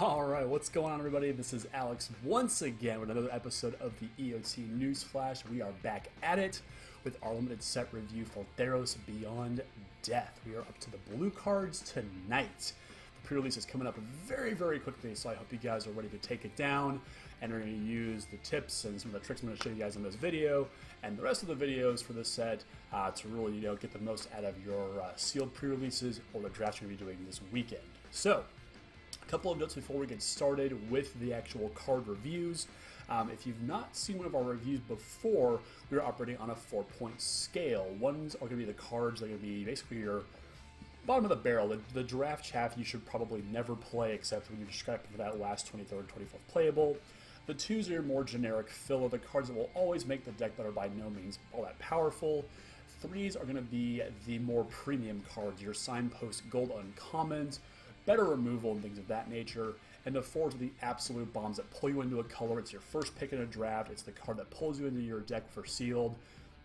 Alright, what's going on, everybody? This is Alex once again with another episode of the EOT News Flash. We are back at it with our limited set review for Theros Beyond Death. We are up to the blue cards tonight. The pre-release is coming up very, very quickly, so I hope you guys are ready to take it down and are going to use the tips and some of the tricks I'm going to show you guys in this video and the rest of the videos for this set to really get the most out of your sealed pre-releases or the drafts you're going to be doing this weekend. So, a couple of notes before we get started with the actual card reviews. If you've not seen one of our reviews before, we're operating on a 4-point scale. Ones are going to be the cards that are going to be basically your bottom of the barrel. The draft chaff you should probably never play except when you're scrapping for that last 23rd, 24th playable. The twos are your more generic filler, the cards that will always make the deck but are by no means all that powerful. Threes are going to be the more premium cards, your signpost gold uncommons, better removal and things of that nature. And the fours are the absolute bombs that pull you into a color. It's your first pick in a draft. It's the card that pulls you into your deck for sealed.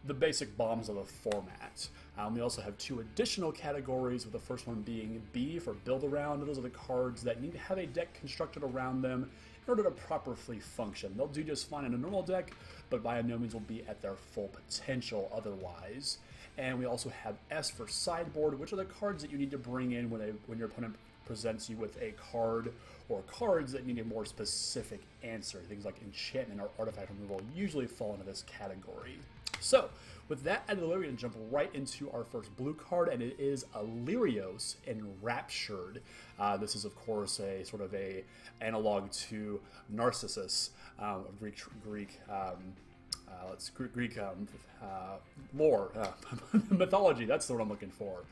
The basic bombs of the format. We also have two additional categories, with the first one being B for build around. Those are the cards that need to have a deck constructed around them in order to properly function. They'll do just fine in a normal deck, but by no means will be at their full potential otherwise. And we also have S for sideboard, which are the cards that you need to bring in when your opponent presents you with a card or cards that need a more specific answer. Things like enchantment or artifact removal usually fall into this category. So, with that out of the way, we're going to jump right into our first blue card, and it is Alirios Enraptured. This is, of course, a sort of a analog to Narcissus, Greek lore, mythology, that's the word I'm looking for.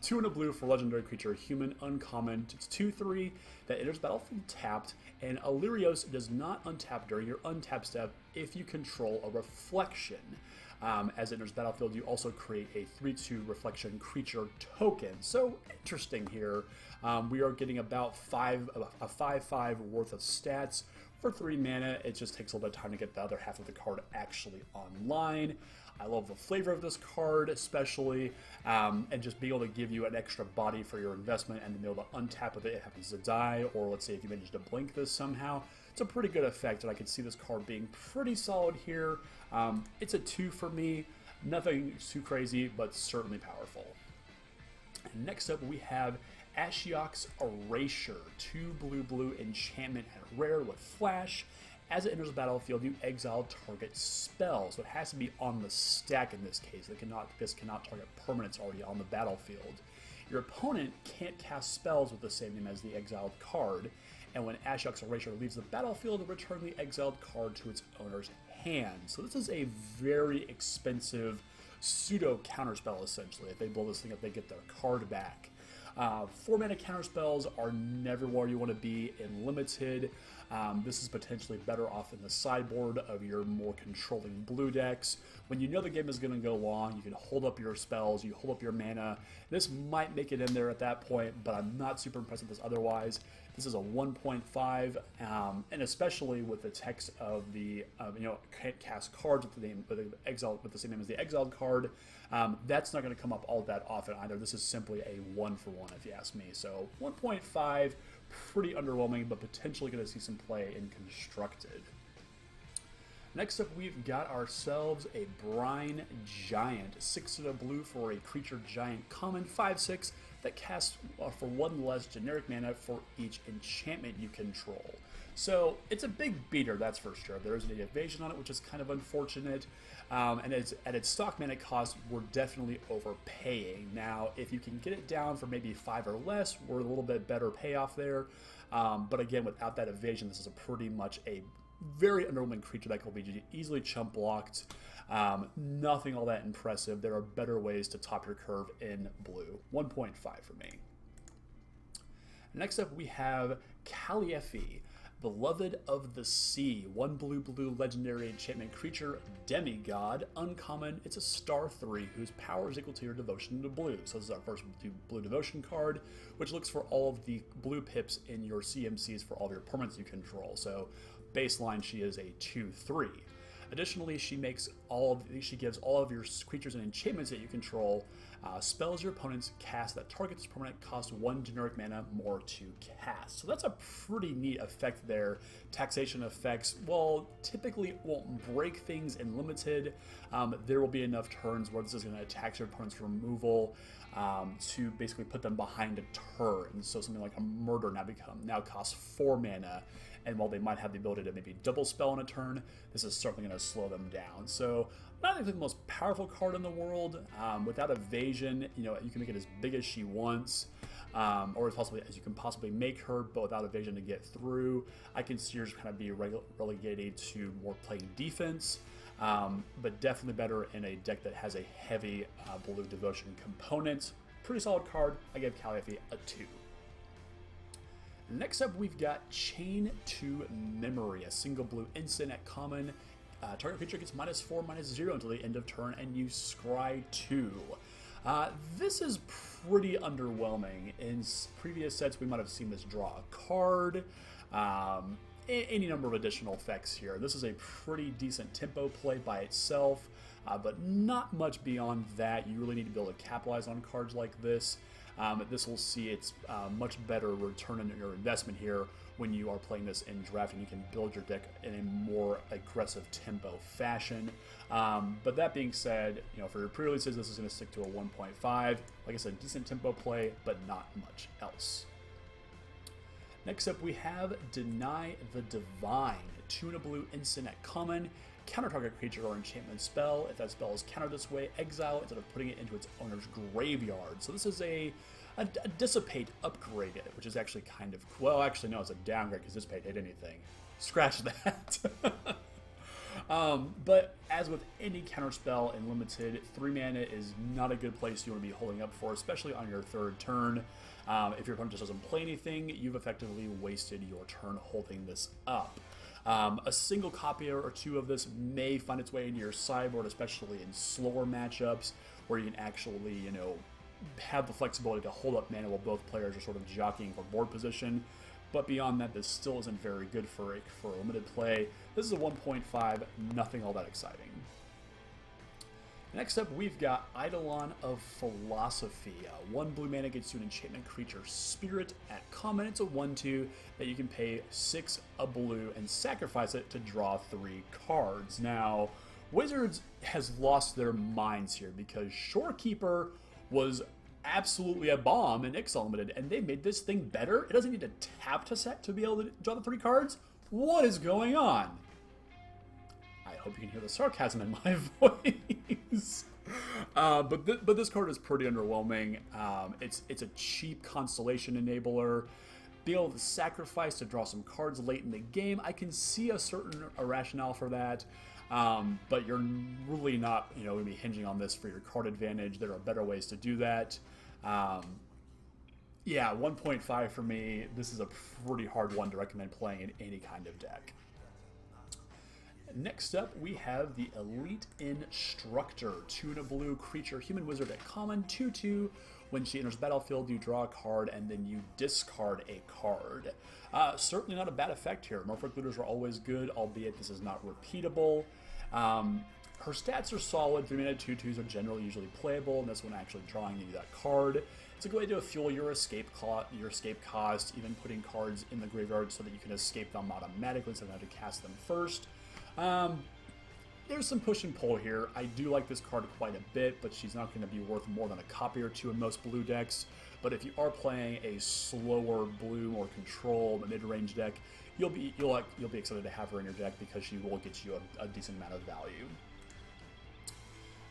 2 and a blue for legendary creature, human, uncommon. It's 2/3 that enters battlefield tapped, and Alirios does not untap during your untap step if you control a reflection. As it enters battlefield, you also create a 3/2 reflection creature token. So interesting here. We are getting about a 5/5 worth of stats for 3 mana. It just takes a little bit of time to get the other half of the card actually online. I love the flavor of this card, especially, and just being able to give you an extra body for your investment and to be able to untap if it happens to die, or let's say if you manage to blink this somehow. It's a pretty good effect, and I can see this card being pretty solid here. It's a 2 for me. Nothing too crazy, but certainly powerful. And next up, we have Ashiok's Erasure, 2 blue enchantment at rare with flash. As it enters the battlefield, you exile target spell, so it has to be on the stack in this case. This cannot target permanents already on the battlefield. Your opponent can't cast spells with the same name as the exiled card, and when Ashiok's Erasure leaves the battlefield, return the exiled card to its owner's hand. So this is a very expensive pseudo counterspell, essentially. If they blow this thing up, they get their card back. 4 mana counterspells are never where you want to be in limited. This is potentially better off in the sideboard of your more controlling blue decks. When you know the game is going to go long, you can hold up your spells, you hold up your mana. This might make it in there at that point, but I'm not super impressed with this otherwise. This is a 1.5, and especially with the text of the can't cast cards with the same name as the exiled card. That's not going to come up all that often either. This is simply a 1-for-1 if you ask me. So 1.5, pretty underwhelming, but potentially going to see some play in Constructed. Next up, we've got ourselves a Brine Giant, 6 and a blue for a creature giant common, 5/6 that casts for 1 less generic mana for each enchantment you control. So it's a big beater, that's for sure. There is an evasion on it, which is kind of unfortunate, and at its stock mana cost, we're definitely overpaying. Now, if you can get it down for maybe 5 or less, we're a little bit better payoff there. But again, without that evasion, this is a pretty much a very underwhelming creature that can be easily chump blocked. Nothing all that impressive. There are better ways to top your curve in blue. 1.5 for me. Next up, we have Calliope, Beloved of the Sea, 1 blue legendary enchantment creature, demigod, uncommon. It's a star 3 whose power is equal to your devotion to blue. So this is our first blue devotion card, which looks for all of the blue pips in your CMCs for all of your permanents you control. So baseline, she is a 2/3. Additionally, she gives all of your creatures and enchantments that you control Spells your opponents cast that target this permanent cost 1 generic mana more to cast. So that's a pretty neat effect there. Taxation effects, well, typically won't break things in limited. There will be enough turns where this is going to tax your opponent's removal to basically put them behind a turn. So something like a murder now costs 4 mana. And while they might have the ability to maybe double spell in a turn, this is certainly going to slow them down. So not exactly the most powerful card in the world. Without evasion, you can make it as big as she wants, or as you can possibly make her, but without evasion to get through. I can see her just kind of be relegated to more playing defense, but definitely better in a deck that has a heavy blue devotion component. Pretty solid card. I give Calliope a 2. Next up, we've got Chain to Memory, a single blue instant at common. Target creature gets -4/-0 until the end of turn, and you scry 2. This is pretty underwhelming. In previous sets, we might have seen this draw a card, any number of additional effects here. This is a pretty decent tempo play by itself, but not much beyond that. You really need to be able to capitalize on cards like this. This will see its much better return on your investment here when you are playing this in draft, and you can build your deck in a more aggressive tempo fashion. But that being said, for your pre-releases, this is going to stick to a 1.5. Like I said, decent tempo play, but not much else. Next up, we have Deny the Divine, 2 and a blue instant at common. Counter target creature or enchantment spell. If that spell is countered this way, exile instead of putting it into its owner's graveyard. So this is a Dissipate upgrade, which is actually kind of cool. Well, actually, no, it's a downgrade because Dissipate hit anything. Scratch that. But as with any counter spell in limited, 3 mana is not a good place you want to be holding up for, especially on your 3rd turn. If your opponent just doesn't play anything, you've effectively wasted your turn holding this up. A single copy or 2 of this may find its way into your sideboard, especially in slower matchups where you can actually, have the flexibility to hold up mana while both players are sort of jockeying for board position. But beyond that, this still isn't very good for limited play. This is a 1.5, nothing all that exciting. Next up, we've got Eidolon of Philosophy. 1 blue mana gets you an enchantment creature Spirit at common. It's a 1/2 that you can pay 6 a blue and sacrifice it to draw 3 cards. Now, Wizards has lost their minds here because Shorekeeper was absolutely a bomb in Ixal Limited, and they made this thing better. It doesn't need to tap to set to be able to draw the 3 cards. What is going on? I hope you can hear the sarcasm in my voice. But this card is pretty underwhelming. It's a cheap constellation enabler. Being able to sacrifice to draw some cards late in the game, I can see a certain rationale for that. But you're really not, going to be hinging on this for your card advantage. There are better ways to do that. Yeah, 1.5 for me. This is a pretty hard one to recommend playing in any kind of deck. Next up, we have the Elite Instructor, 2 and a blue creature, human wizard at common, 2/2. When she enters battlefield, you draw a card and then you discard a card. Certainly not a bad effect here. Merfolk Looters are always good, albeit this is not repeatable. Her stats are solid. 3 mana 2/2s are generally usually playable, and this one actually drawing you that card. It's a good way to fuel your escape cost, even putting cards in the graveyard so that you can escape them automatically instead of having to cast them first. There's some push and pull here. I do like this card quite a bit, but she's not going to be worth more than a copy or 2 in most blue decks. But if you are playing a slower blue, more controlled mid-range deck, you'll be excited to have her in your deck because she will get you a decent amount of value.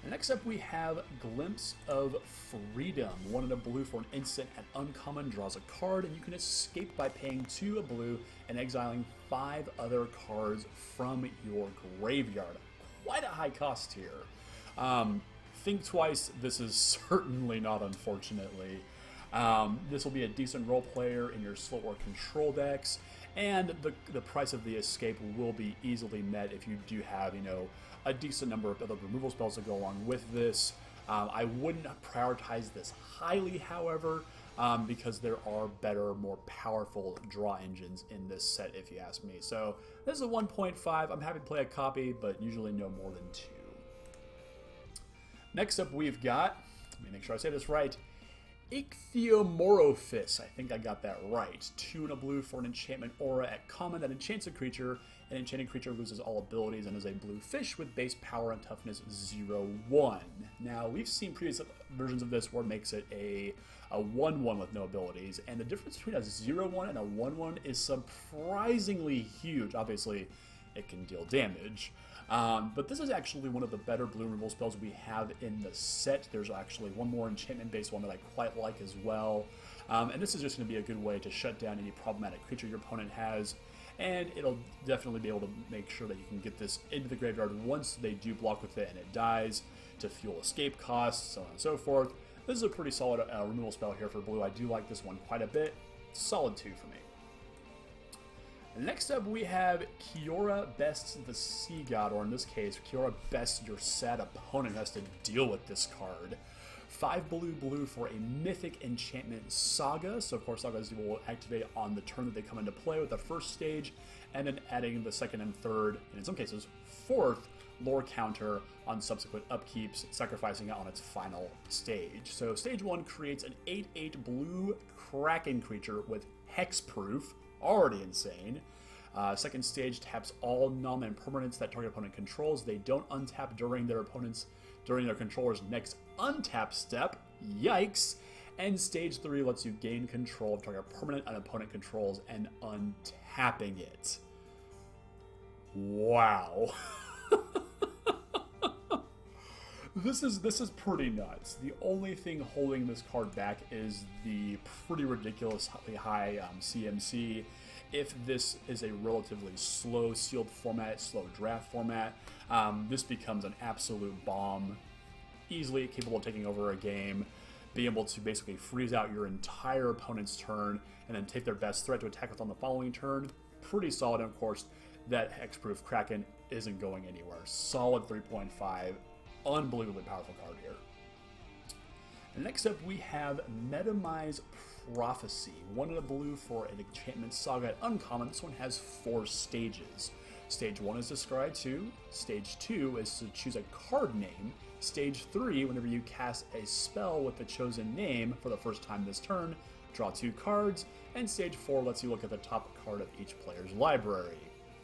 And next up, we have Glimpse of Freedom. 1 and a blue for an instant at uncommon, draws a card, and you can escape by paying 2 a blue and exiling 5 other cards from your graveyard. Quite a high cost here. Think twice. This is certainly not, unfortunately. This will be a decent role player in your slower control decks, and the price of the escape will be easily met if you do have, a decent number of other removal spells to go along with this. I wouldn't prioritize this highly, however, because there are better, more powerful draw engines in this set, if you ask me. So this is a 1.5. I'm happy to play a copy, but usually no more than 2. Next up, we've got let me make sure I say this right, Ichthyomorphosis. I think I got that right. 2 and a blue for an enchantment aura at common that enchants a creature. An enchanted creature loses all abilities and is a blue fish with base power and toughness 0/1. Now, we've seen previous versions of this where it makes it a 1/1 with no abilities, and the difference between a 0/1 and a 1/1 is surprisingly huge. Obviously, it can deal damage. But this is actually one of the better blue removal spells we have in the set. There's actually one more enchantment-based one that I quite like as well. And this is just going to be a good way to shut down any problematic creature your opponent has. And it'll definitely be able to make sure that you can get this into the graveyard once they do block with it and it dies, to fuel escape costs, so on and so forth. This is a pretty solid removal spell here for blue. I do like this one quite a bit. Solid 2 for me. Next up, we have Kiora Bests the Sea God, or in this case, Kiora Bests your sad opponent has to deal with this card. 5 blue for a mythic enchantment Saga. So, of course, Sagas will activate on the turn that they come into play with the first stage, and then adding the second and third, and in some cases, fourth lore counter on subsequent upkeeps, sacrificing it on its final stage. So, stage 1 creates an 8/8 blue Kraken creature with hexproof. Already insane. Second stage taps all non-land permanents that target opponent controls. They don't untap during their controller's next untap step. Yikes! And stage 3 lets you gain control of target permanent and opponent controls and untapping it. Wow. This is pretty nuts. The only thing holding this card back is the pretty ridiculously high CMC. If this is a relatively slow sealed format, slow draft format, this becomes an absolute bomb. Easily capable of taking over a game, being able to basically freeze out your entire opponent's turn and then take their best threat to attack with on the following turn. Pretty solid, and of course, that hexproof Kraken isn't going anywhere. Solid 3.5. Unbelievably powerful card here. And next up, we have Metamize Prophecy. 1 in a blue for an enchantment Saga at uncommon. This one has 4 stages. Stage 1 is to scry 2. Stage 2 is to choose a card name. Stage 3, whenever you cast a spell with the chosen name for the first time this turn, draw 2 cards. And stage 4 lets you look at the top card of each player's library.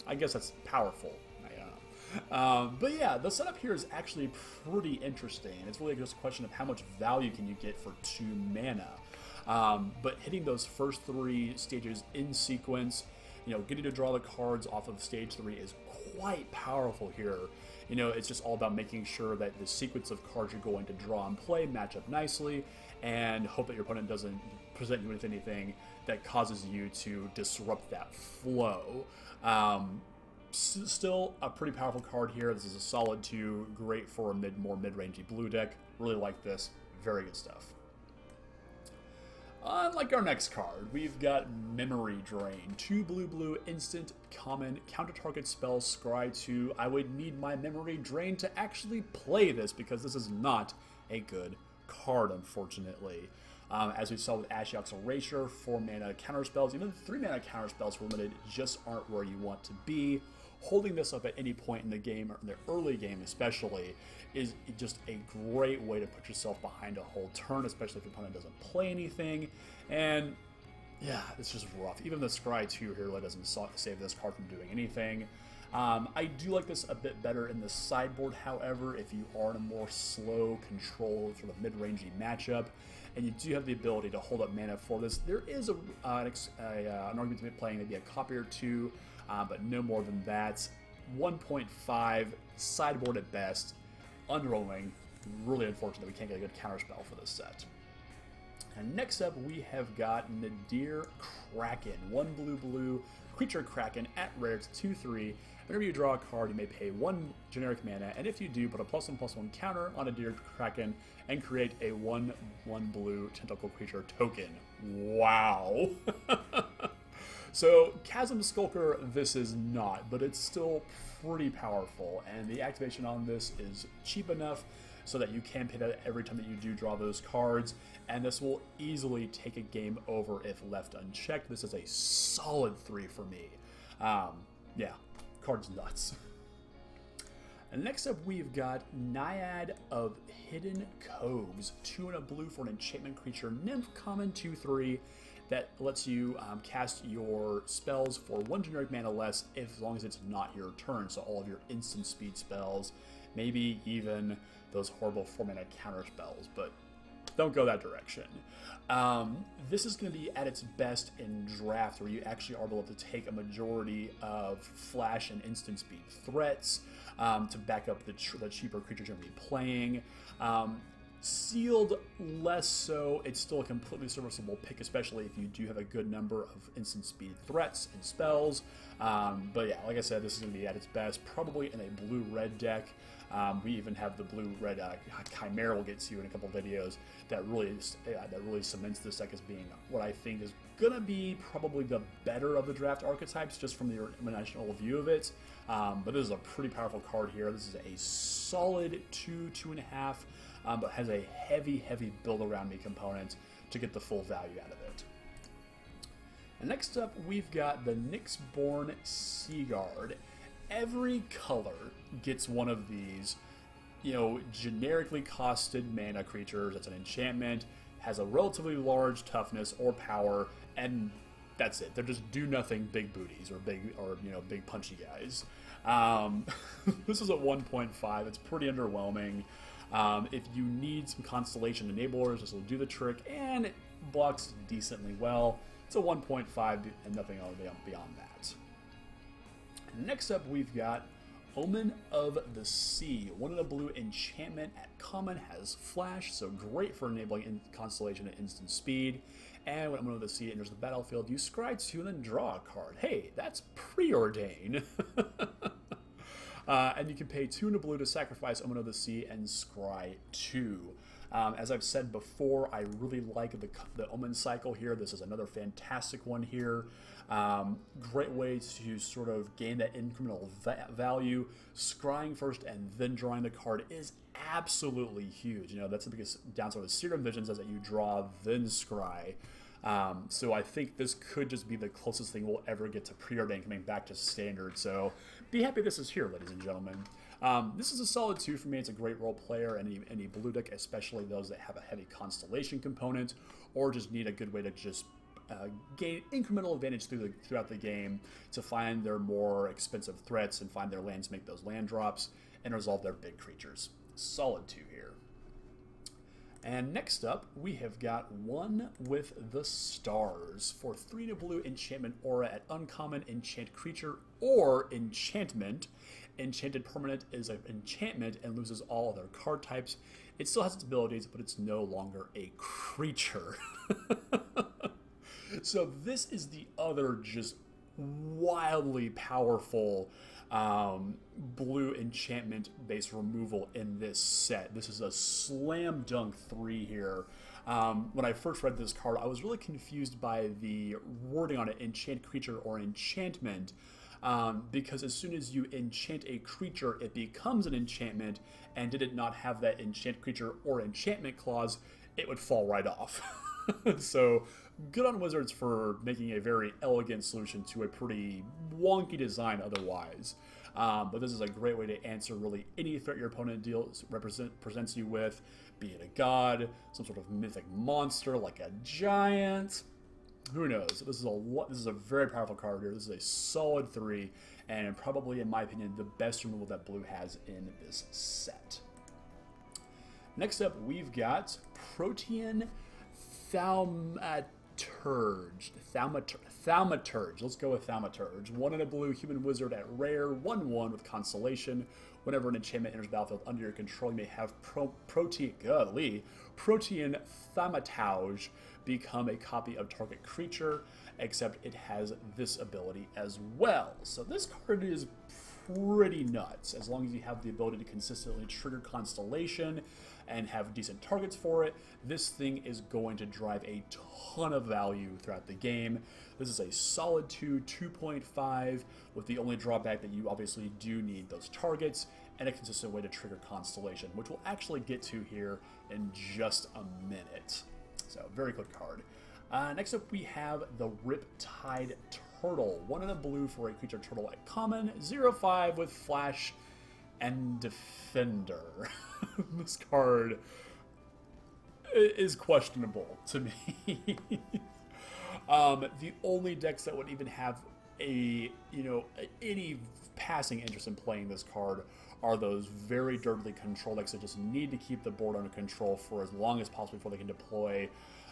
I guess that's powerful. But yeah, the setup here is actually pretty interesting. It's really just a question of how much value can you get for 2 mana. But hitting those first 3 stages in sequence, getting to draw the cards off of stage 3 is quite powerful here. It's just all about making sure that the sequence of cards you're going to draw and play match up nicely, and hope that your opponent doesn't present you with anything that causes you to disrupt that flow. Still a pretty powerful card here. This is a solid 2, great for a more mid-rangey blue deck. Really like this. Very good stuff. Unlike our next card, we've got Memory Drain. 2 blue instant common counter target spell scry 2. I would need my Memory Drain to actually play this because this is not a good card, unfortunately. As we saw with Ashiok's Erasure, 4 mana counter spells, even 3 mana counter spells for limited just aren't where you want to be. Holding this up at any point in the game, or in the early game especially, is just a great way to put yourself behind a whole turn, especially if your opponent doesn't play anything. And yeah, it's just rough. Even the Scry 2 here really doesn't save this card from doing anything. I do like this a bit better in the sideboard, however, if you are in a more slow, controlled, sort of mid-rangey matchup, and you do have the ability to hold up mana for this. There is an argument to be playing maybe a copy or 2, but no more than that. 1.5, sideboard at best, unrolling. Really unfortunate that we can't get a good counterspell for this set. And next up, we have got Nadir Kraken. 1 blue creature Kraken at rare. It's 2/3. Whenever you draw a card, you may pay 1 generic mana, and if you do, put a +1/+1 counter on Nadir Kraken and create a 1/1 blue tentacle creature token. Wow. So, Chasm Skulker, this is not, but it's still pretty powerful, and the activation on this is cheap enough so that you can pay that every time that you do draw those cards, and this will easily take a game over if left unchecked. This is a solid 3 for me. Yeah, card's nuts. And next up, we've got Naiad of Hidden Coves. 2 and a blue for an enchantment creature, Nymph, common 2/3, that lets you cast your spells for 1 generic mana less as long as it's not your turn. So all of your instant speed spells, maybe even those horrible 4 mana counter spells, but don't go that direction. This is going to be at its best in draft, where you actually are able to take a majority of flash and instant speed threats to back up the cheaper creatures you're going to be playing. Sealed, less so. It's still a completely serviceable pick, especially if you do have a good number of instant speed threats and spells. But yeah, like I said, this is going to be at its best, probably in a blue-red deck. We even have the blue-red Chimera we'll get to in a couple videos that really cements this deck as being what I think is going to be probably the better of the draft archetypes, just from the initial view of it. But this is a pretty powerful card here. This is a solid 2.5, but has a heavy build around me component to get the full value out of it. And next up, we've got the Nyxborn Seaguard. Every color gets one of these, generically costed mana creatures. That's an enchantment, has a relatively large toughness or power, and that's it. They're just do nothing big booties or big punchy guys. This is at 1.5. It's pretty underwhelming. If you need some Constellation enablers, this will do the trick, and it blocks decently well. It's a 1.5 and nothing beyond that. Next up, we've got Omen of the Sea. 1 in a blue enchantment at common, has flash, so great for enabling Constellation at instant speed. And when Omen of the Sea enters the battlefield, you scry 2 and then draw a card. Hey, that's preordained. And you can pay 2 in a blue to sacrifice Omen of the Sea and scry 2. As I've said before, I really like the Omen cycle here. This is another fantastic one here. Great way to sort of gain that incremental value. Scrying first and then drawing the card is absolutely huge. That's the biggest downside of the Serum Visions, is that you draw then scry. So I think this could just be the closest thing we'll ever get to preordain coming back to standard. So be happy this is here, ladies and gentlemen. This is a solid 2 for me. It's a great role player in any blue deck, especially those that have a heavy Constellation component or just need a good way to just gain incremental advantage throughout the game to find their more expensive threats and find their lands, make those land drops, and resolve their big creatures. Solid 2 here. And next up, we have got One with the Stars. For 3 to blue enchantment aura at uncommon, enchant creature or enchantment. Enchanted permanent is an enchantment and loses all other card types. It still has its abilities, but it's no longer a creature. So this is the other just wildly powerful blue enchantment based removal in this set. This is a slam dunk 3 here. When I first read this card, I was really confused by the wording on it, enchant creature or enchantment, because as soon as you enchant a creature, it becomes an enchantment, and did it not have that enchant creature or enchantment clause, it would fall right off. So good on Wizards for making a very elegant solution to a pretty wonky design otherwise. But this is a great way to answer really any threat your opponent presents you with, be it a god, some sort of mythic monster like a giant. Who knows? This is a very powerful card here. This is a solid 3, and probably, in my opinion, the best removal that blue has in this set. Next up, we've got Protean Thaumaturge. Let's go with Thaumaturge. 1 in a blue human wizard at rare, 1/1 with Constellation. Whenever an enchantment enters the battlefield under your control, you may have Protean Thaumaturge become a copy of target creature, except it has this ability as well. So this card is pretty nuts. As long as you have the ability to consistently trigger Constellation and have decent targets for it, this thing is going to drive a ton of value throughout the game. This is a solid 2.5, with the only drawback that you obviously do need those targets and a consistent way to trigger Constellation, which we'll actually get to here in just a minute. So, very good card. Next up, we have the Riptide Turtle. 1 in a blue for a creature turtle at common, 0/5 with flash. and Defender. This card is questionable to me. The only decks that would even have any passing interest in playing this card are those very dirtily control decks that just need to keep the board under control for as long as possible before they can deploy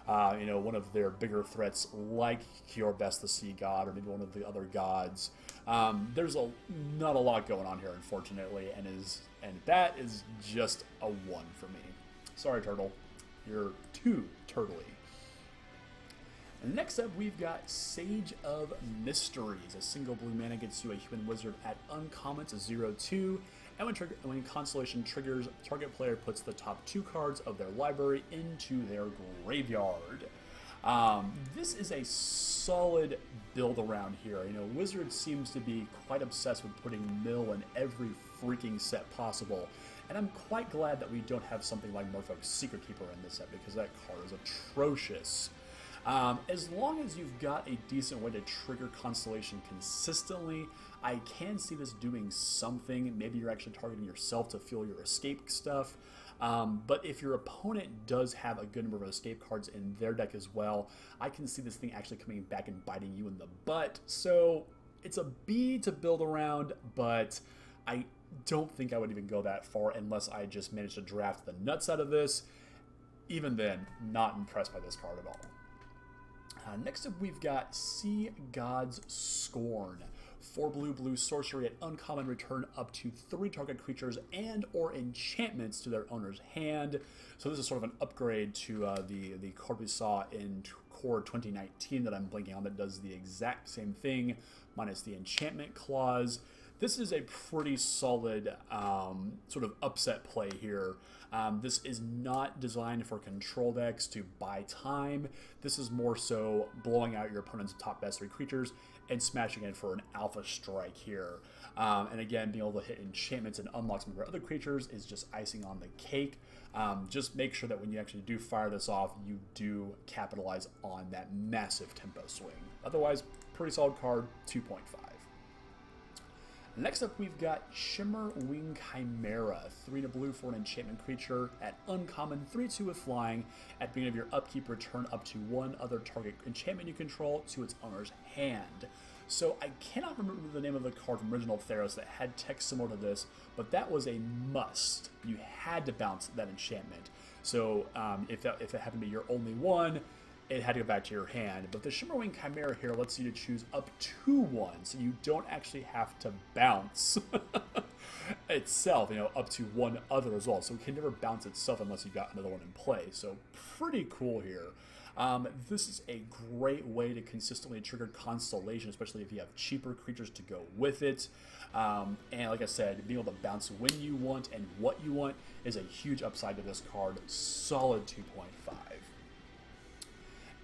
one of their bigger threats like Kiorbest the Sea God or maybe one of the other gods. There's not a lot going on here, unfortunately, and that is just a 1 for me. Sorry, Turtle. You're too turtly. And next up, we've got Sage of Mysteries. A single blue mana gets you a human wizard at uncommon to 0/2. And when Constellation triggers, target player puts the top 2 cards of their library into their graveyard. This is a solid build around here. Wizard seems to be quite obsessed with putting mill in every freaking set possible. And I'm quite glad that we don't have something like Merfolk's Secret Keeper in this set because that card is atrocious. As long as you've got a decent way to trigger Constellation consistently, I can see this doing something. Maybe you're actually targeting yourself to fuel your escape stuff. But if your opponent does have a good number of escape cards in their deck as well, I can see this thing actually coming back and biting you in the butt. So it's a B to build around, but I don't think I would even go that far unless I just managed to draft the nuts out of this. Even then, not impressed by this card at all. Next up, we've got Sea God's Scorn. 4 blue sorcery at uncommon, return up to 3 target creatures and or enchantments to their owner's hand. So this is sort of an upgrade to the card we saw in Core 2019 that I'm blanking on that does the exact same thing, minus the enchantment clause. This is a pretty solid sort of upset play here. This is not designed for control decks to buy time. This is more so blowing out your opponent's top best 3 creatures and smashing in for an alpha strike here. And again, being able to hit enchantments and unlock some of your other creatures is just icing on the cake. Just make sure that when you actually do fire this off, you do capitalize on that massive tempo swing. Otherwise, pretty solid card, 2.5. Next up, we've got Shimmerwing Chimera, 3 and a blue for an enchantment creature at uncommon, 3/2 with flying. At the beginning of your upkeep, return up to 1 other target enchantment you control to its owner's hand. So I cannot remember the name of the card from Original Theros that had text similar to this, but that was a must. You had to bounce that enchantment. So if it happened to be your only one, it had to go back to your hand. But the Shimmerwing Chimera here lets you to choose up to 1, so you don't actually have to bounce itself, up to 1 other as well. So it can never bounce itself unless you've got another one in play. So pretty cool here. This is a great way to consistently trigger Constellation, especially if you have cheaper creatures to go with it. And like I said, being able to bounce when you want and what you want is a huge upside to this card. Solid 2.5.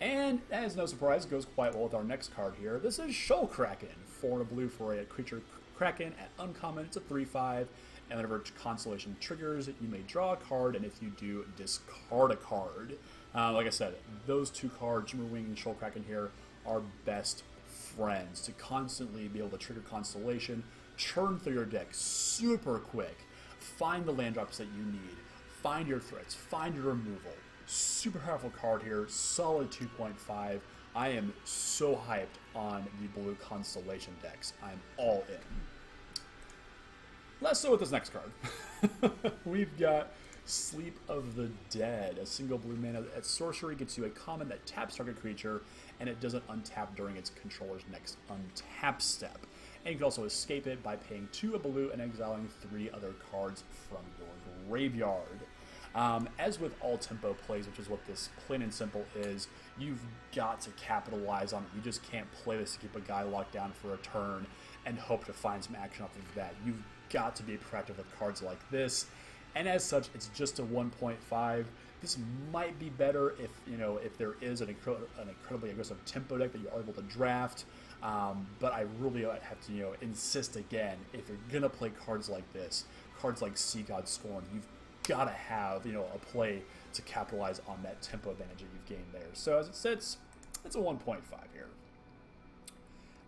And, as no surprise, goes quite well with our next card here. This is Shoal Kraken, 4 and a blue for a creature Kraken at uncommon. It's a 3/5, and whenever Constellation triggers, you may draw a card, and if you do, discard a card. Like I said, those 2 cards, Shimmerwing and Shoal Kraken here, are best friends to constantly be able to trigger Constellation, churn through your deck super quick, find the land drops that you need, find your threats, find your removal. Super powerful card here, solid 2.5. I am so hyped on the blue Constellation decks. I'm all in. Less so with this next card. We've got Sleep of the Dead. A single blue mana at sorcery gets you a common that taps target creature, and it doesn't untap during its controller's next untap step. And you can also escape it by paying 2 a blue and exiling 3 other cards from your graveyard. As with all tempo plays, which is what this plain and simple is, you've got to capitalize on it. You just can't play this to keep a guy locked down for a turn and hope to find some action off of that. You've got to be proactive with cards like this, and as such, it's just a 1.5. This might be better if there is an incredibly aggressive tempo deck that you're able to draft. But I really have to insist again, if you're gonna play cards like this, cards like Sea God's Scorn, you've got to have a play to capitalize on that tempo advantage that you've gained there. So as it sits, it's a 1.5 here.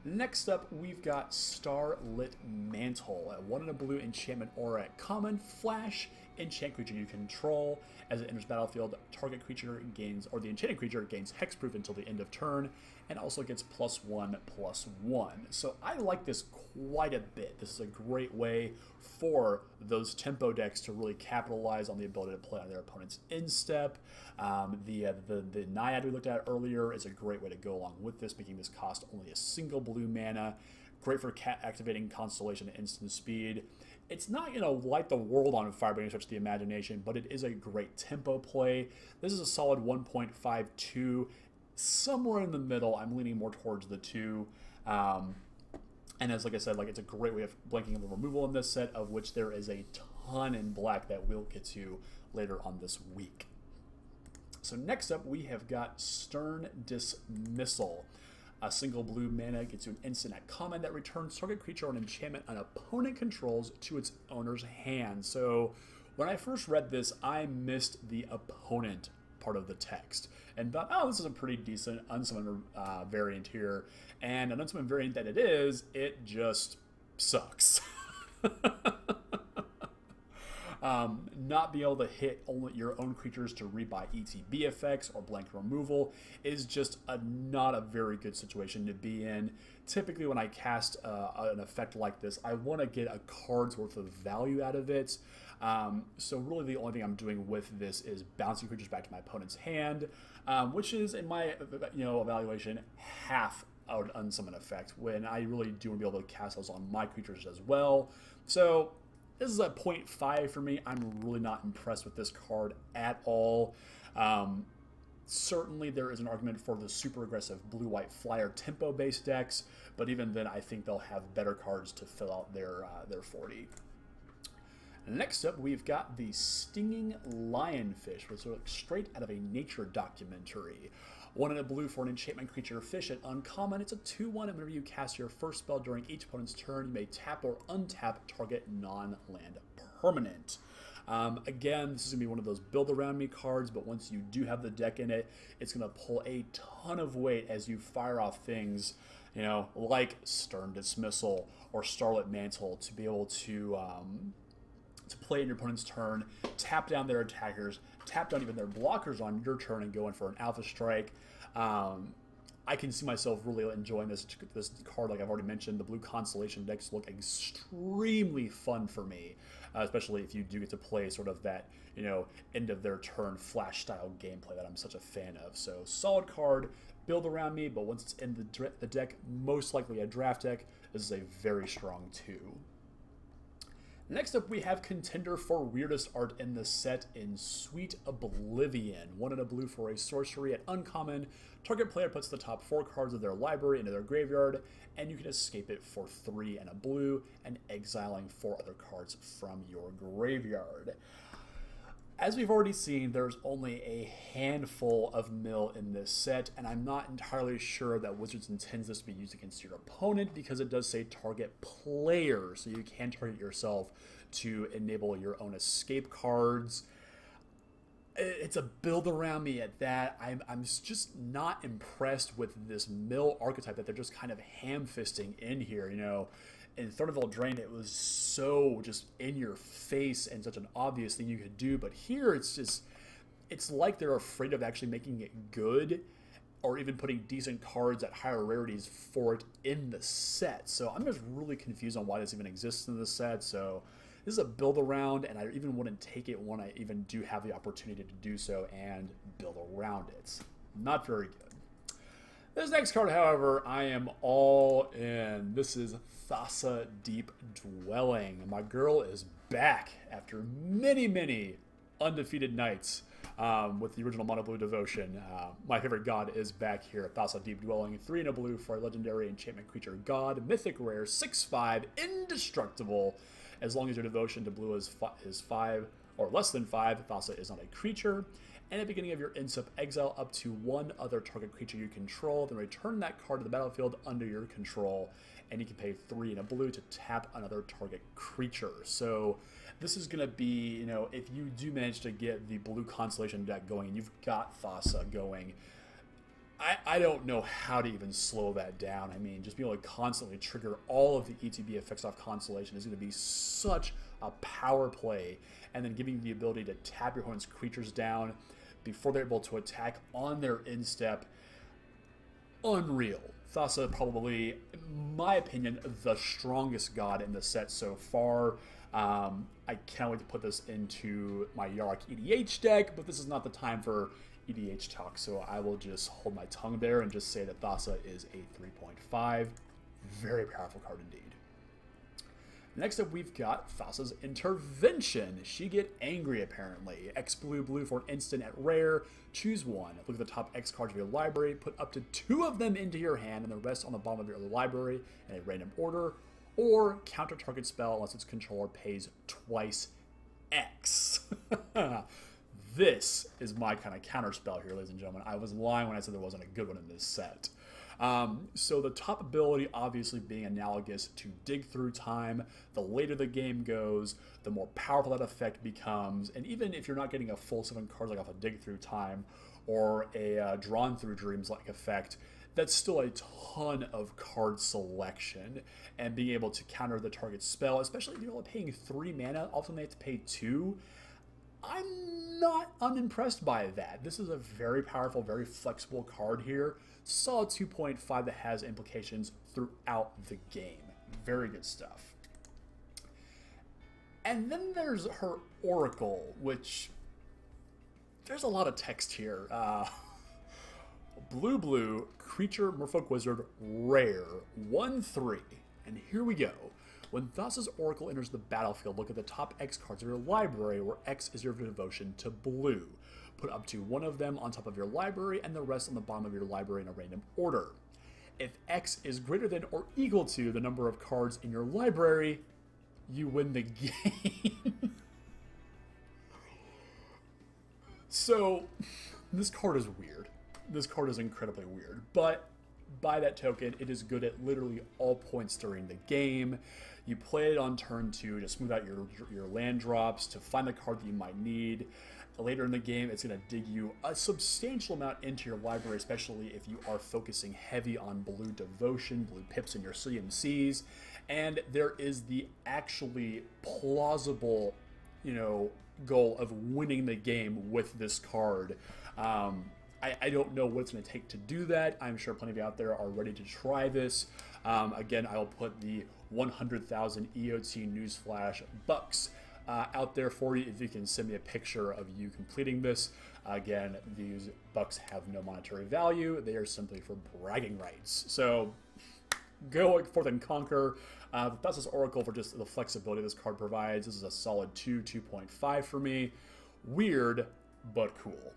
Next up, we've got Starlit Mantle, a 1 and a blue enchantment aura at common, flash, enchant creature you control. As it enters battlefield, target creature gains, or the enchanted creature gains hexproof until the end of turn, and also gets +1/+1. So I like this quite a bit. This is a great way for those tempo decks to really capitalize on the ability to play on their opponent's instep. The Naiad we looked at earlier is a great way to go along with this, making this cost only a single blue mana. Great for activating Constellation at instant speed. It's not going to light the world on fire by any stretch of the imagination, but it is a great tempo play. This is a solid 1.52, somewhere in the middle. I'm leaning more towards the 2. And as like I said, it's a great way of blanking the removal in this set, of which there is a ton in black that we'll get to later on this week. So next up, we have got Stern Dismissal. A single blue mana gets you an instant at common that returns target creature or an enchantment an opponent controls to its owner's hand. So when I first read this, I missed the opponent part of the text and thought, oh, this is a pretty decent unsummoned variant here. And an unsummoned variant that it is, it just sucks. Not being able to hit only your own creatures to rebuy ETB effects or blank removal is just not a very good situation to be in. Typically, when I cast an effect like this, I want to get a card's worth of value out of it. So really, the only thing I'm doing with this is bouncing creatures back to my opponent's hand, which is, in my evaluation, half an unsummon effect. When I really do want to be able to cast those on my creatures as well. So this is a 0.5 for me. I'm really not impressed with this card at all. Certainly there is an argument for the super aggressive blue-white flyer tempo-based decks, but even then I think they'll have better cards to fill out their 40. Next up, we've got the Stinging Lionfish, which looks straight out of a nature documentary. 1 and a blue for an enchantment creature fish at uncommon. It's a 2/1, and whenever you cast your first spell during each opponent's turn, you may tap or untap target non-land permanent. Again, this is going to be one of those build around me cards, but once you do have the deck in it, it's going to pull a ton of weight as you fire off things, like Stern Dismissal or Starlit Mantle, to be able to play in your opponent's turn, tap down their attackers, tap down even their blockers on your turn, and go in for an Alpha Strike. I can see myself really enjoying this card. Like I've already mentioned, the blue Constellation decks look extremely fun for me, especially if you do get to play sort of that, end of their turn flash style gameplay that I'm such a fan of. So solid card, build around me, but once it's in the deck, most likely a draft deck, this is a very strong 2. Next up, we have contender for weirdest art in the set in Sweet Oblivion. 1 and a blue for a sorcery at uncommon. Target player puts the top 4 cards of their library into their graveyard, and you can escape it for 3 and a blue, and exiling 4 other cards from your graveyard. As we've already seen, there's only a handful of mill in this set, and I'm not entirely sure that Wizards intends this to be used against your opponent, because it does say target player, so you can target yourself to enable your own escape cards. It's a build around me at that. I'm just not impressed with this mill archetype that they're just kind of ham-fisting in here, In Throne of Eldraine, it was so just in your face and such an obvious thing you could do. But here, it's like they're afraid of actually making it good, or even putting decent cards at higher rarities for it in the set. So I'm just really confused on why this even exists in the set. So this is a build around, and I even wouldn't take it when I even do have the opportunity to do so and build around it. Not very good. This next card, however, I am all in. This is Thassa Deep Dwelling. My girl is back after many, many undefeated nights with the original Mono Blue Devotion. My favorite god is back here. Thassa Deep Dwelling, 3 and a blue for a legendary enchantment creature god. Mythic rare, 6/5, indestructible. As long as your devotion to blue is 5 or less than 5, Thassa is not a creature. And at the beginning of your instep, exile up to 1 other target creature you control, then return that card to the battlefield under your control, and you can pay 3 and a blue to tap another target creature. So this is going to be, if you do manage to get the blue Constellation deck going, and you've got Thassa going, I don't know how to even slow that down. I mean, just being able to constantly trigger all of the ETB effects off Constellation is going to be such a power play. And then giving you the ability to tap your opponent's creatures down before they're able to attack on their instep. Unreal. Thassa probably, in my opinion, the strongest god in the set so far. I can't wait to put this into my Yarok EDH deck, but this is not the time for EDH talk, so I will just hold my tongue there and just say that Thassa is a 3.5. Very powerful card indeed. Next up, we've got Thassa's Intervention. She get angry, apparently. X blue for an instant at rare. Choose one. Look at the top X cards of your library. Put up to 2 of them into your hand and the rest on the bottom of your library in a random order. Or counter target spell unless its controller pays twice X. This is my kind of counter spell here, ladies and gentlemen. I was lying when I said there wasn't a good one in this set. So the top ability obviously being analogous to Dig Through Time. The later the game goes, the more powerful that effect becomes. And even if you're not getting a full 7 cards like off a Dig Through Time or a Drawn Through Dreams like effect, that's still a ton of card selection. And being able to counter the target spell, especially if you're only paying 3 mana, often they have to pay 2. I'm not unimpressed by that. This is a very powerful, very flexible card here. Solid 2.5 that has implications throughout the game. Very good stuff. And then there's her Oracle, which there's a lot of text here. Blue, creature, Merfolk Wizard, rare, 1/3. And here we go. When Thassa's Oracle enters the battlefield, look at the top X cards of your library, where X is your devotion to blue. Put up to 1 of them on top of your library and the rest on the bottom of your library in a random order. If X is greater than or equal to the number of cards in your library, you win the game. So, this card is weird. This card is incredibly weird, but by that token, it is good at literally all points during the game. You play it on turn 2 to smooth out your land drops, to find the card that you might need. Later in the game, it's going to dig you a substantial amount into your library, especially if you are focusing heavy on blue devotion, blue pips in your CMCs. And there is the actually plausible, goal of winning the game with this card. I don't know what it's going to take to do that. I'm sure plenty of you out there are ready to try this. Again, I'll put the 100,000 EOT Newsflash bucks out there for you if you can send me a picture of you completing this. Again, these bucks have no monetary value. They are simply for bragging rights. So go forth and conquer. Thassa's Oracle, for just the flexibility this card provides. This is a solid 2.5 for me. Weird, but cool.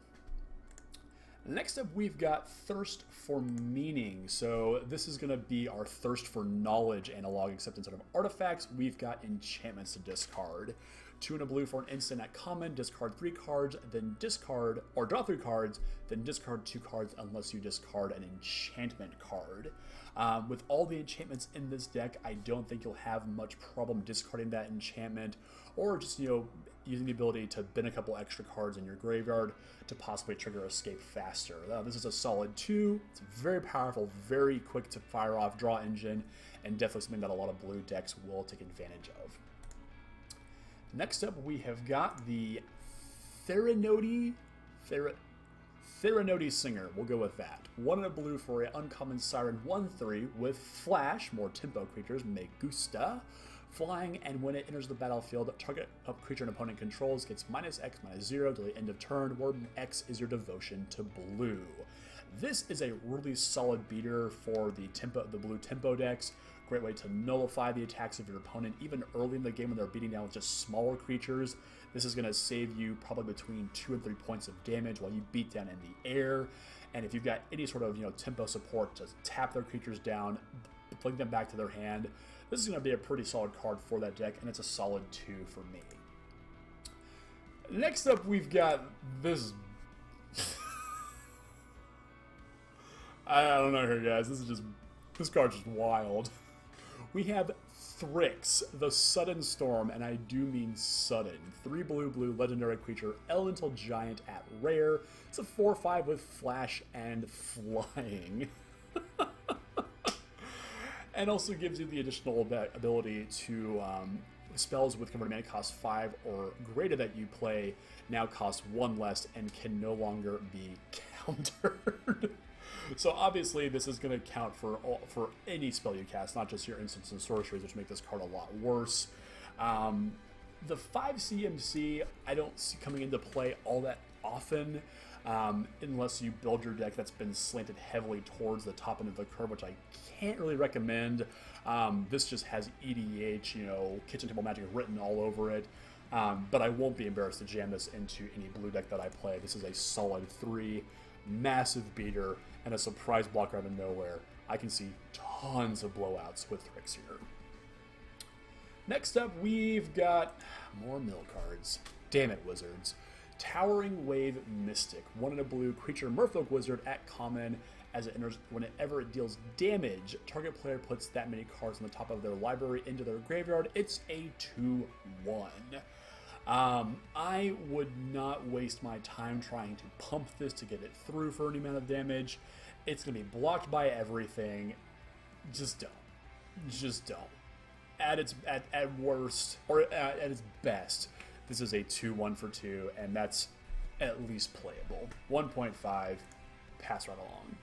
Next up, we've got Thirst for Meaning. So this is going to be our Thirst for Knowledge analog, except instead of artifacts, we've got enchantments to discard. 2 and a blue for an instant at common, discard 3 cards, then discard, or draw 3 cards, then discard 2 cards unless you discard an enchantment card. With all the enchantments in this deck, I don't think you'll have much problem discarding that enchantment, or just, using the ability to bin a couple extra cards in your graveyard to possibly trigger Escape faster. This is a solid 2. It's very powerful, very quick to fire off draw engine, and definitely something that a lot of blue decks will take advantage of. Next up, we have got the Theranodi Singer. We'll go with that. 1 and a blue for an uncommon Siren 1/3 with Flash, more tempo creatures, Me Gusta. Flying, and when it enters the battlefield, target creature an opponent controls gets -X/-0 till the end of turn, where X is your devotion to blue. This is a really solid beater for the blue tempo decks. Great way to nullify the attacks of your opponent, even early in the game when they're beating down with just smaller creatures. This is going to save you probably between 2 and 3 points of damage while you beat down in the air. And if you've got any sort of tempo support, just tap their creatures down, bring them back to their hand. This is going to be a pretty solid card for that deck, and it's a solid 2 for me. Next up, we've got this. I don't know here, guys. This card's just wild. we have Thrix, the Sudden Storm, and I do mean sudden. 3 blue legendary creature, elemental giant at rare. It's a 4/5 with flash and flying. And also gives you the additional ability to spells with converted mana cost 5 or greater that you play now cost 1 less and can no longer be countered. So obviously this is going to count for any spell you cast, not just your instants and sorceries, which make this card a lot worse. The 5 CMC I don't see coming into play all that often, unless you build your deck that's been slanted heavily towards the top end of the curve, which I can't really recommend. This just has EDH, Kitchen Table Magic written all over it. But I won't be embarrassed to jam this into any blue deck that I play. This is a solid 3, massive beater, and a surprise blocker out of nowhere. I can see tons of blowouts with Thrix here. Next up, we've got more mill cards. Damn it, Wizards. Towering Wave Mystic. 1 in a blue creature Merfolk Wizard at common. As it enters, whenever it deals damage, target player puts that many cards on the top of their library into their graveyard. It's a 2/1. I would not waste my time trying to pump this to get it through for any amount of damage. It's going to be blocked by everything. Just don't. Just don't. At worst, or at its best, this is a 2/1 for 2, and that's at least playable. 1.5, pass right along.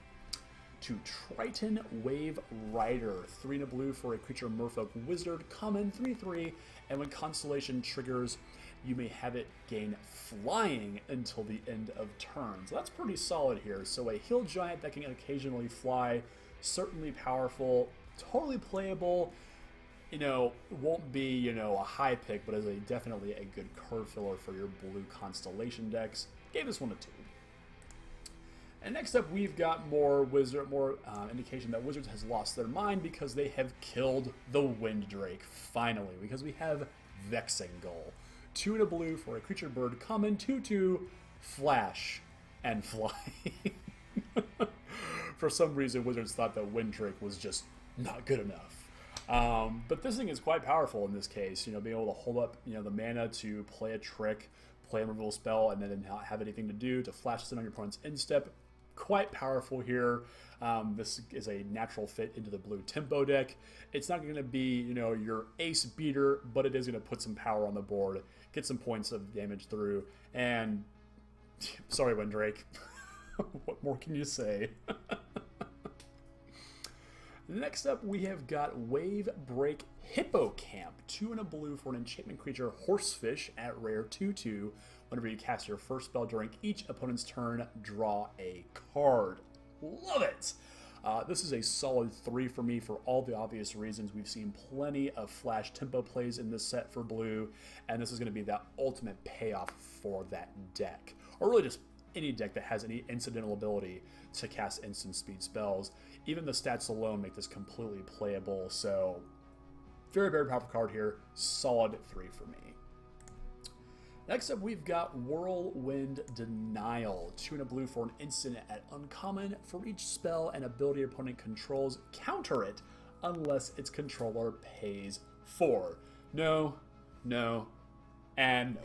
To Triton Wave Rider, 3 in a blue for a creature Merfolk Wizard, common 3/3, and when Constellation triggers, you may have it gain flying until the end of turn. So that's pretty solid here. So a hill giant that can occasionally fly, certainly powerful, totally playable. Won't be, a high pick, but is definitely a good card filler for your blue Constellation decks. Gave this one a 2. And next up, we've got more indication that Wizards has lost their mind because they have killed the Winddrake, finally, because we have Vexing Gull. 2 in a blue for a creature bird, common, 2/2, flash, and fly. For some reason, Wizards thought that Winddrake was just not good enough. But this thing is quite powerful in this case, being able to hold up, the mana to play a trick, play a removal spell, and then not have anything to do to flash this in on your opponent's instep. Quite powerful here. This is a natural fit into the blue tempo deck. It's not going to be, your ace beater, but it is going to put some power on the board, get some points of damage through, and sorry, Winddrake. What more can you say? Next up, we have got Wave Break Hippocamp. 2 in a blue for an enchantment creature, Horsefish at rare 2/2. Whenever you cast your first spell during each opponent's turn, draw a card. Love it! This is a solid 3 for me for all the obvious reasons. We've seen plenty of flash tempo plays in this set for blue, and this is going to be that ultimate payoff for that deck. Or really just any deck that has any incidental ability to cast instant speed spells. Even the stats alone make this completely playable, so very, very powerful card here. Solid 3 for me. Next up, we've got Whirlwind Denial. 2 in a blue for an instant at uncommon. For each spell and ability your opponent controls, counter it unless its controller pays 4. No, and no.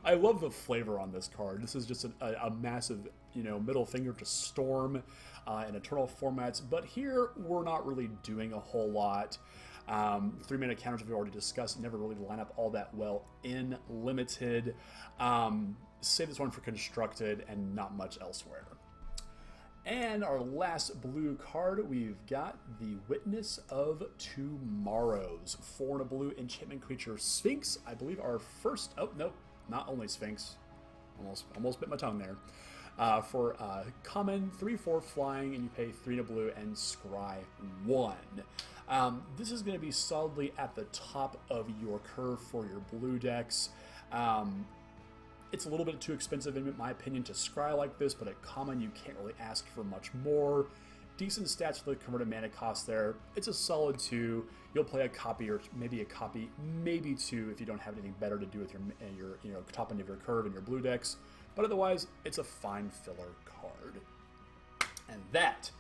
I love the flavor on this card. This is just a massive, middle finger to Storm in Eternal formats. But here, we're not really doing a whole lot. 3-mana counters, we've already discussed, never really line up all that well in Limited. Save this one for Constructed and not much elsewhere. And our last blue card, we've got the Witness of Tomorrows. 4 in a blue enchantment creature, Sphinx. I believe our first... Oh, no, not only Sphinx. Almost bit my tongue there. For common, 3/4 flying, and you pay 3 in a blue and scry 1. This is going to be solidly at the top of your curve for your blue decks. It's a little bit too expensive, in my opinion, to scry like this, but at common, you can't really ask for much more. Decent stats for the converted mana cost there. It's a solid 2. You'll play a copy or maybe a copy, maybe 2 if you don't have anything better to do with your top end of your curve in your blue decks. But otherwise, it's a fine filler card. And that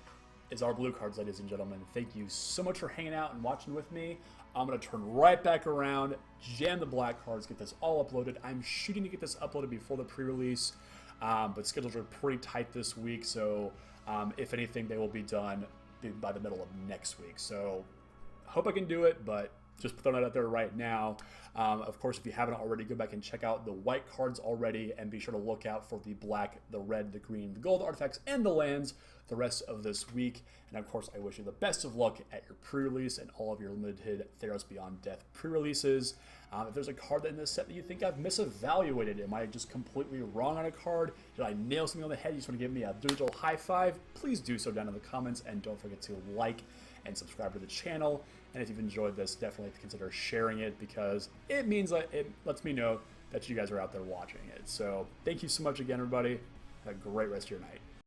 is our blue cards, ladies and gentlemen. Thank you so much for hanging out and watching with me. I'm going to turn right back around, jam the black cards, get this all uploaded. I'm shooting to get this uploaded before the pre-release, but schedules are pretty tight this week, so if anything, they will be done by the middle of next week. So hope I can do it, but just throwing it out there right now. Of course, if you haven't already, go back and check out the white cards already, and be sure to look out for the black, the red, the green, the gold artifacts, and the lands the rest of this week. And of course, I wish you the best of luck at your pre-release and all of your limited Theros Beyond Death pre-releases. If there's a card in this set that you think I've misevaluated, am I just completely wrong on a card? Did I nail something on the head? You just want to give me a digital high five? Please do so down in the comments, and don't forget to like and subscribe to the channel. And if you've enjoyed this, definitely consider sharing it, because it means that it lets me know that you guys are out there watching it. So thank you so much again, everybody. Have a great rest of your night.